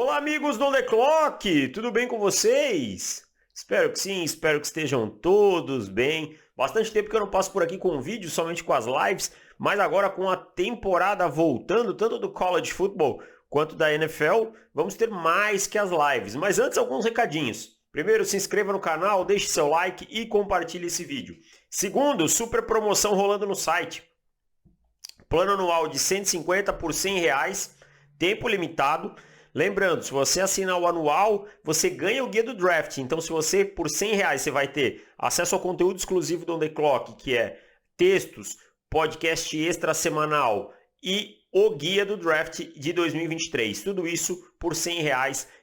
Olá, amigos do On The Clock! Tudo bem com vocês? Espero que sim, espero que estejam todos bem. Bastante tempo que eu não passo por aqui com vídeo, somente com as lives, mas agora com a temporada voltando, tanto do College Football quanto da NFL, vamos ter mais que as lives. Mas antes, alguns recadinhos. Primeiro, se inscreva no canal, deixe seu like e compartilhe esse vídeo. Segundo, super promoção rolando no site. Plano anual de 150 por R$ 100, tempo limitado. Lembrando, se você assinar o anual, você ganha o guia do draft. Então, se você, por R$ 100, você vai ter acesso ao conteúdo exclusivo do On The Clock, que é textos, podcast extra semanal e o guia do draft de 2023. Tudo isso por R$ 100.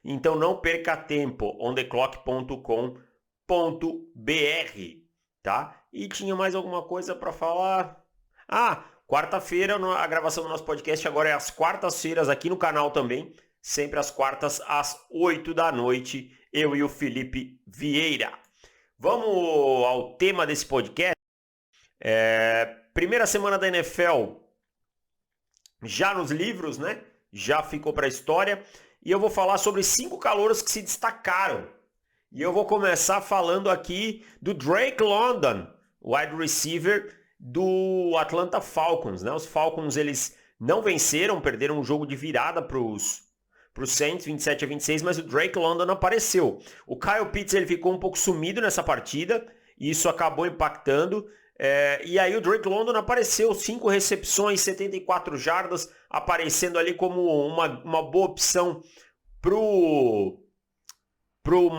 Então, não perca tempo. ontheclock.com.br, tá? E tinha mais alguma coisa para falar? Quarta-feira, a gravação do nosso podcast agora é às quartas-feiras aqui no canal também. Sempre às quartas, às 8 da noite, eu e o Felipe Vieira. Vamos ao tema desse podcast. Primeira semana da NFL, já nos livros, né? Já ficou para a história. E eu vou falar sobre 5 calouros que se destacaram. E eu vou começar falando aqui do Drake London, wide receiver do Atlanta Falcons, né? Os Falcons, eles não venceram, perderam um jogo de virada para os Saints, 27-26, mas o Drake London apareceu. O Kyle Pitts, ele ficou um pouco sumido nessa partida, e isso acabou impactando. E aí o Drake London apareceu, 5 recepções, 74 jardas, aparecendo ali como uma boa opção pro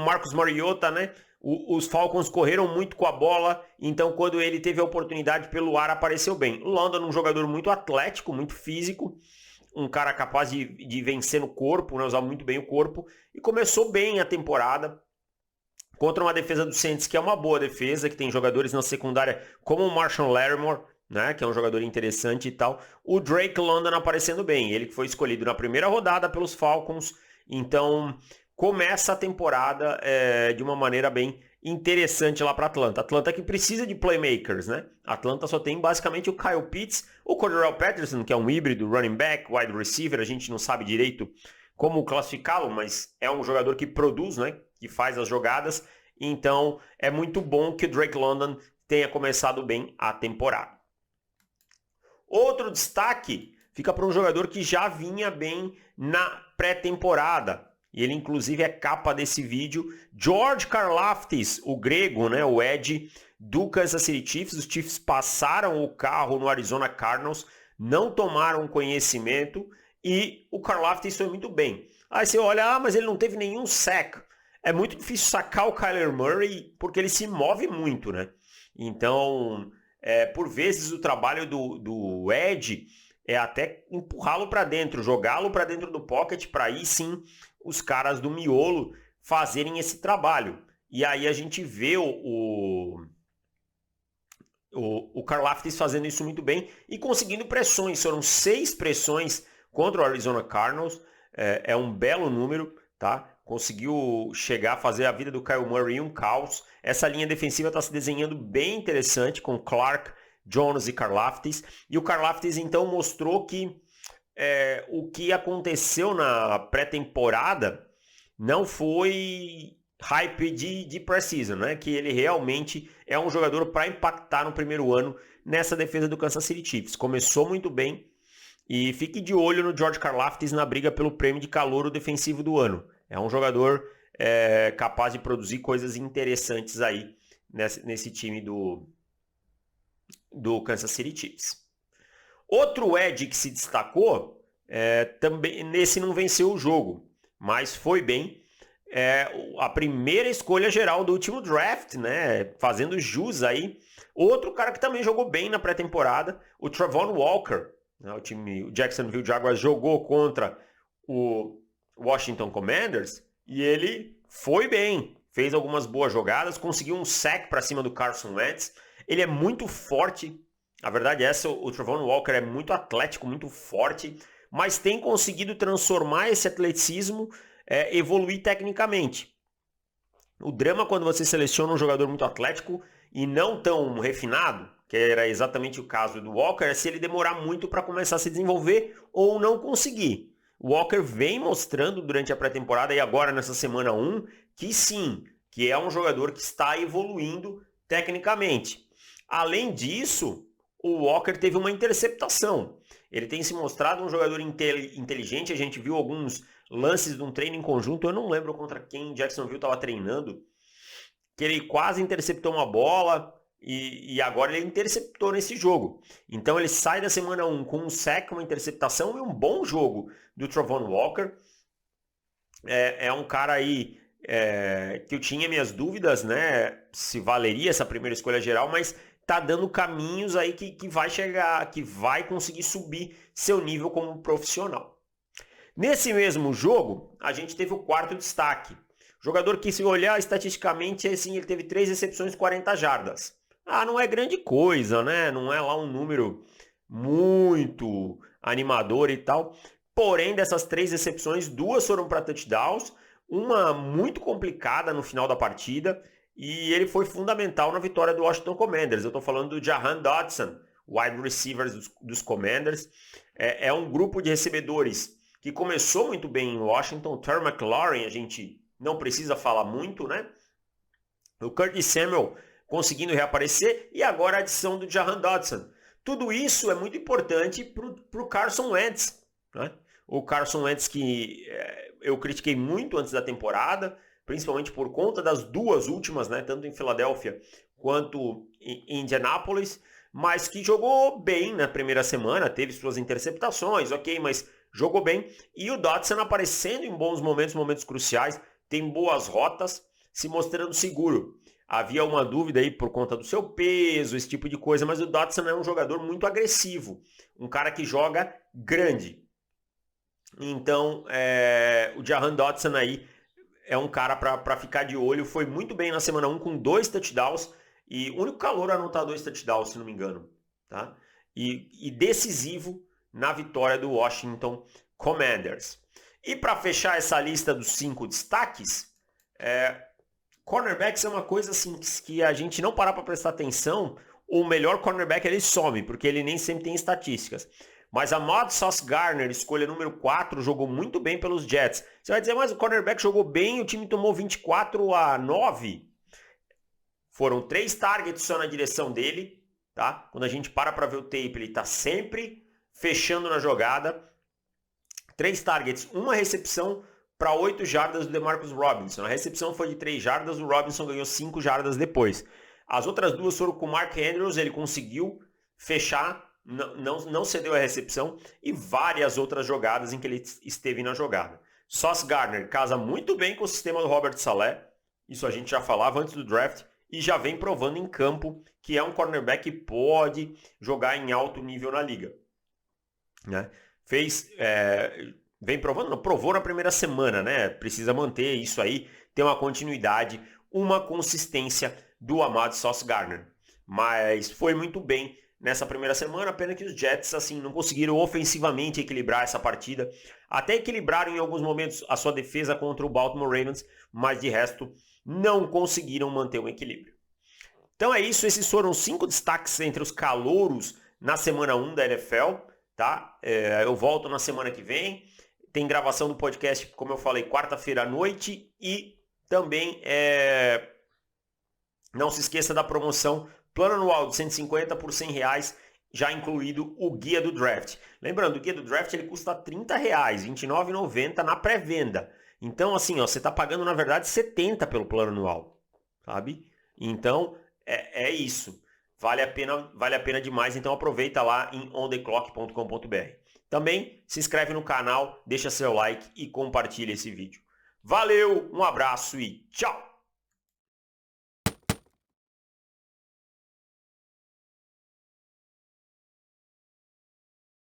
Marcus Mariota, né? Os Falcons correram muito com a bola, então quando ele teve a oportunidade pelo ar, apareceu bem. O London é um jogador muito atlético, muito físico, um cara capaz de vencer no corpo, né? Usar muito bem o corpo, e começou bem a temporada contra uma defesa do Saints, que é uma boa defesa, que tem jogadores na secundária como o Marshall Lattimore, né? Que é um jogador interessante e tal. O Drake London aparecendo bem, ele que foi escolhido na primeira rodada pelos Falcons, então começa a temporada de uma maneira bem interessante lá para Atlanta. Atlanta que precisa de playmakers, né? Atlanta só tem basicamente o Kyle Pitts, o Cordarrelle Patterson, que é um híbrido, running back, wide receiver, a gente não sabe direito como classificá-lo, mas é um jogador que produz, né? Que faz as jogadas. Então é muito bom que o Drake London tenha começado bem a temporada. Outro destaque fica para um jogador que já vinha bem na pré-temporada. E ele inclusive é capa desse vídeo, George Karlaftis, o grego, né, o Edge do Kansas City Chiefs. Os Chiefs passaram o carro no Arizona Cardinals, não tomaram conhecimento e o Karlaftis foi muito bem. Aí você olha, mas ele não teve nenhum sack. É muito difícil sacar o Kyler Murray porque ele se move muito, né? Então, por vezes o trabalho do Edge é até empurrá-lo para dentro, jogá-lo para dentro do pocket, para aí sim os caras do miolo fazerem esse trabalho. E aí a gente vê o Karlaftis fazendo isso muito bem e conseguindo pressões. Foram 6 pressões contra o Arizona Cardinals. É um belo número, tá? Conseguiu chegar a fazer a vida do Kyle Murray um caos. Essa linha defensiva está se desenhando bem interessante com Clark, Jones e Karlaftis. E o Karlaftis então mostrou que o que aconteceu na pré-temporada não foi hype de pré-season, né? Que ele realmente é um jogador para impactar no primeiro ano nessa defesa do Kansas City Chiefs. Começou muito bem e fique de olho no George Karlaftis na briga pelo prêmio de calouro defensivo do ano. É um jogador capaz de produzir coisas interessantes aí nesse time do Kansas City Chiefs. Outro edge que se destacou, também nesse não venceu o jogo, mas foi bem. A primeira escolha geral do último draft, né? Fazendo jus aí. Outro cara que também jogou bem na pré-temporada, o Travon Walker. Né? O Jacksonville Jaguars jogou contra o Washington Commanders e ele foi bem. Fez algumas boas jogadas, conseguiu um sack para cima do Carson Wentz. Ele é muito forte. A verdade é essa, o Travon Walker é muito atlético, muito forte, mas tem conseguido transformar esse atleticismo, evoluir tecnicamente. O drama quando você seleciona um jogador muito atlético e não tão refinado, que era exatamente o caso do Walker, é se ele demorar muito para começar a se desenvolver ou não conseguir. o Walker vem mostrando durante a pré-temporada e agora nessa semana 1 que sim, que é um jogador que está evoluindo tecnicamente. Além disso, o Walker teve uma interceptação. Ele tem se mostrado um jogador inteligente, a gente viu alguns lances de um treino em conjunto, eu não lembro contra quem Jacksonville estava treinando, que ele quase interceptou uma bola e agora ele interceptou nesse jogo. Então ele sai da semana 1 com um sack, uma interceptação e um bom jogo do Travon Walker. É um cara aí que eu tinha minhas dúvidas, né, se valeria essa primeira escolha geral, mas tá dando caminhos aí que vai chegar, que vai conseguir subir seu nível como profissional. Nesse mesmo jogo, a gente teve o quarto destaque. Jogador que, se olhar estatisticamente, assim, ele teve 3 recepções e 40 jardas. Não é grande coisa, né? Não é lá um número muito animador e tal. Porém, dessas 3 recepções, 2 foram para touchdowns, uma muito complicada no final da partida, e ele foi fundamental na vitória do Washington Commanders. Eu estou falando do Jahan Dotson, wide receiver dos Commanders. É um grupo de recebedores que começou muito bem em Washington. O Terry McLaurin, a gente não precisa falar muito, né? O Curtis Samuel conseguindo reaparecer e agora a adição do Jahan Dotson. Tudo isso é muito importante para o Carson Wentz, né? O Carson Wentz que eu critiquei muito antes da temporada, principalmente por conta das 2 últimas, né? Tanto em Filadélfia quanto em Indianápolis, mas que jogou bem na primeira semana, teve suas interceptações, ok, mas jogou bem. E o Dotson aparecendo em bons momentos, momentos cruciais, tem boas rotas, se mostrando seguro. Havia uma dúvida aí por conta do seu peso, esse tipo de coisa, mas o Dotson é um jogador muito agressivo, um cara que joga grande. Então, o Jahan Dotson aí é um cara para ficar de olho. Foi muito bem na semana 1 com 2 touchdowns e o único calouro a anotar 2 touchdowns, se não me engano. Tá? E decisivo na vitória do Washington Commanders. E para fechar essa lista dos 5 destaques, cornerbacks é uma coisa assim que a gente não parar para prestar atenção, o melhor cornerback ele some, porque ele nem sempre tem estatísticas. Mas a Ahmad Sauce Gardner, escolha número 4, jogou muito bem pelos Jets. Você vai dizer, mas o cornerback jogou bem, o time tomou 24-9. Foram 3 targets só na direção dele, tá? Quando a gente para ver o tape, ele está sempre fechando na jogada. 3 targets, uma recepção para 8 jardas do DeMarcus Robinson. A recepção foi de 3 jardas, o Robinson ganhou 5 jardas depois. As outras 2 foram com o Mark Andrews, ele conseguiu fechar, não cedeu a recepção, e várias outras jogadas em que ele esteve na jogada. Sauce Gardner casa muito bem com o sistema do Robert Saleh, isso a gente já falava antes do draft, e já vem provando em campo que é um cornerback que pode jogar em alto nível na liga. Né? Vem provando, não, provou na primeira semana, né? Precisa manter isso aí, ter uma continuidade, uma consistência do Ahmad Sauce Gardner. Mas foi muito bem nessa primeira semana, pena que os Jets assim não conseguiram ofensivamente equilibrar essa partida. Até equilibraram em alguns momentos a sua defesa contra o Baltimore Ravens, mas de resto não conseguiram manter um equilíbrio. Então é isso, esses foram 5 destaques entre os calouros na semana 1 da NFL. Tá? Eu volto na semana que vem. Tem gravação do podcast, como eu falei, quarta-feira à noite. E também não se esqueça da promoção plano anual de 150 por R$100, já incluído o guia do draft. Lembrando, o guia do draft ele custa R$30, R$29,90 na pré-venda. Então, assim, você está pagando, na verdade, 70 pelo plano anual. Sabe? Então, é isso. Vale a pena demais, então aproveita lá em ontheclock.com.br. Também se inscreve no canal, deixa seu like e compartilha esse vídeo. Valeu, um abraço e tchau!